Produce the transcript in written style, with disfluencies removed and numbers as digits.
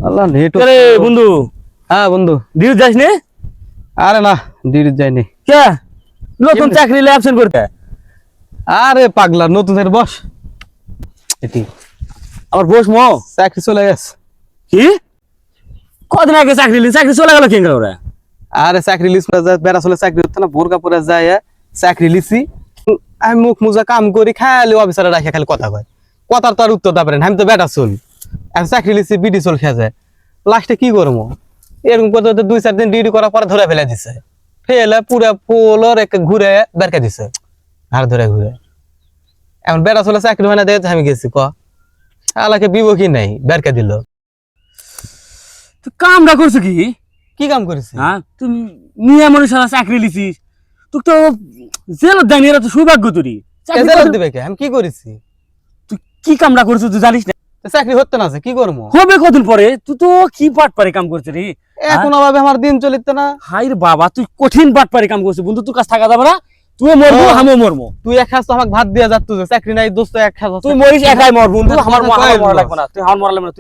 আল্লাহ net. আরে বন্ধু, হ্যাঁ বন্ধু। ডিউটি যাস নি? আরে না, ডিউটি যাইনি। কে নতুন চাকরি লে অ্যাবসেন্ট করতে? আরে পাগলা, নতুনের বস এটি আমার বস মো চাকরি চলে গেছে। কি কদিন আগে চাকরি চলে গেল কেন ওরা? আরে চাকরি লিস বেড়া চলে চাকরি হতো না, বোরকা পরে যায় চাকরি লিসি। আমি মুখ মুজা কাম করি, খালি অফিসারে রাখে খালি কথা কয়, কথার তো আর উত্তর দা পারেন। আমি তো বেটা চল, এখন চাকরি লিসি বিডি চল খেয়ে যায়। লাস্টে কি করবো, এরকম করতে করতে 2-4 দিন ডিউটি করার পরে ধরে ফেলে দিছে। ফেলে পুরা পোলর ঘুরে বেরকে দিছে, হার ধরে ঘুরে। এখন বেটা চলে চাকরি হয় না, দেখে আমি গেছি ক আলাকে বিবো কি নাই, বেরকে দিল। তুই কামটা করছো কি? কি কাম করেছি? হ্যাঁ, তুই নিয়ে মানুষ চাকরি লিছিস, তুই তো জেলত জানি, এরা তো সৌভাগ্য তোরই। জেলত দিবে কে? আমি কি করেছি? তুই কি কামটা করছো তুই জানিস না? চাকরি হতে না আছে, কি করবো? হবে কদিন পরে, তুই তো কি পাট পারে কাম করছিস রে। এখন ভাবে আমার দিন চলিত না। হাই রে বাবা, তুই কঠিন পাট পারে কাম করছিস বন্ধু, তোর কাছে থাকা যাবে না। তুই মরবো, আমিও মরবো। তুই এক খাস তো আমাকে ভাত দিয়ে যাচ্ছ, চাকরি নাই দোস্ত, এক খাস তুই মরিস একাই মর বন্ধু, আমার মরা লাগবে না, তুই আমার মরা লাগবে না।